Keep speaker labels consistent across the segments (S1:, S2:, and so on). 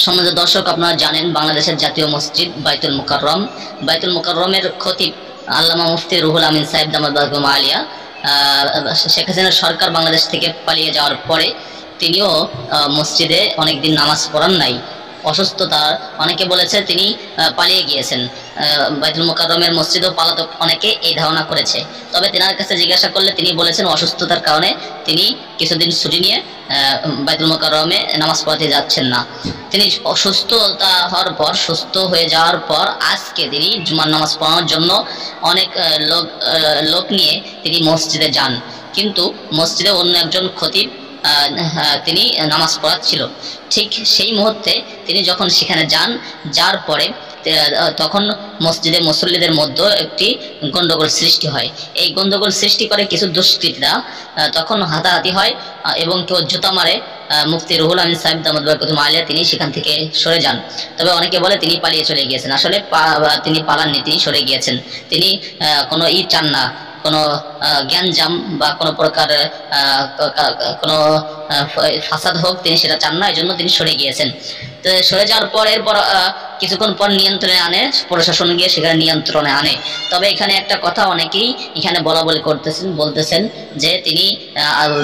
S1: সম্মানিত দর্শক, আপনারা জানেন বাংলাদেশের জাতীয় মসজিদ বাইতুল মুকাররমের খতিব আল্লামা মুফতি রুহুল আমিন সাহেব দামাত বারকাতুহু আলিয়া শেখ হাসিনার সরকার বাংলাদেশ থেকে পালিয়ে যাওয়ার পরে তিনিও মসজিদে অনেকদিন নামাজ পড়ান নাই। অসুস্থতা, অনেকে বলেছে তিনি পালিয়ে গিয়েছেন। বাইতুল মুকাররমের মসজিদও পালাতক অনেকে এই ধারণা করেছে। তবে তেনার কাছে জিজ্ঞাসা করলে তিনি বলেছেন অসুস্থতার কারণে তিনি কিছুদিন ছুটি নিয়ে বাইতুল মুকাররমে নামাজ পড়াতে যাচ্ছেন না। তিনি অসুস্থতা হওয়ার পর, সুস্থ হয়ে যাওয়ার পর আজকে তিনি জুমার নামাজ পড়ানোর জন্য অনেক লোক নিয়ে তিনি মসজিদে যান, কিন্তু মসজিদে অন্য একজন খতিব তিনি নামাজ পড়াচ্ছিল। ঠিক সেই মুহূর্তে তিনি যখন সেখানে যান, যার পরে তখন মসজিদে মুসল্লিদের মধ্যে একটি গণ্ডগোল সৃষ্টি হয়। এই গণ্ডগোল সৃষ্টি করে কিছু দুষ্কৃতীরা, তখন হাতাহাতি হয় এবং কেউ জুতা মারে মুফতি রুহুল আমিন সাহেব দামাত বারকাতুহু আলিয়া, তিনি সেখান থেকে সরে যান। তবে অনেকে বলে তিনি পালিয়ে চলে গিয়েছেন। আসলে তিনি পালাননি, তিনি সরে গিয়েছেন। তিনি কোনো চান না, কোনো জ্ঞানজাম বা কোনো প্রকার কোনো ফাসাদ হোক, তিনি সেটা চান না, এই জন্য তিনি সরে গিয়েছেন। তো সরে যাওয়ার পর এরপর কিছুক্ষণ পর নিয়ন্ত্রণে আনে, প্রশাসন গিয়ে সেখানে নিয়ন্ত্রণে আনে। তবে এখানে একটা কথা অনেকেই এখানে বলাবলি বলতেছেন যে তিনি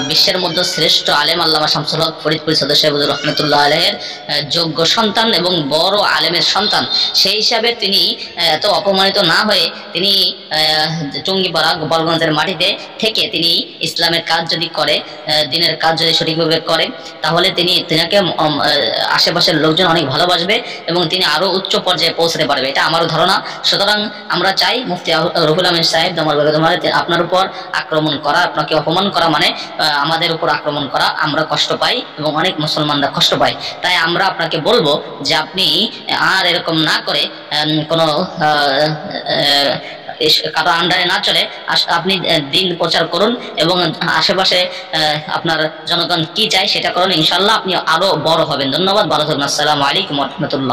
S1: বিশ্বের মধ্যে শ্রেষ্ঠ আলেম আল্লামা শামসুল হক ফরিদপুর সদস্য রহমতুল্লাহ আলাইহির যোগ্য সন্তান এবং বড় আলেমের সন্তান। সেই হিসাবে তিনি এত অপমানিত না হয়ে তিনি টুঙ্গিপাড়া গোপালগঞ্জের মাটিতে থেকে তিনি ইসলামের কাজ যদি করে, দিনের কাজ যদি সঠিকভাবে করে, তাহলে তিনাকে আশেপাশের লোকজন অনেক ভালোবাসবে এবং তিনি আরো উচ্চ পর্যায়ে পৌঁছতে পারবে, এটা আমারও ধারণা। সুতরাং আমরা চাই মুফতি রুহুল আমিন সাহেব দামাত বারকাতুহু আলিয়া, আপনার উপর আক্রমণ করা, আপনাকে অপমান করা মানে আমাদের উপর আক্রমণ করা। আমরা কষ্ট পাই এবং অনেক মুসলমানরা কষ্ট পায়। তাই আমরা আপনাকে বলবো যে আপনি আর এরকম না করে কোনো কারো আন্ডারে না চলে আপনি দিন প্রচার করুন এবং আশেপাশে আপনার জনগণ কি চায় সেটা করুন। ইনশাল্লাহ আপনি আরো বড় হবেন। ধন্যবাদ, ভালো থাকুন। আসসালামু আলাইকুম ওয়া রাহমাতুল্লাহ।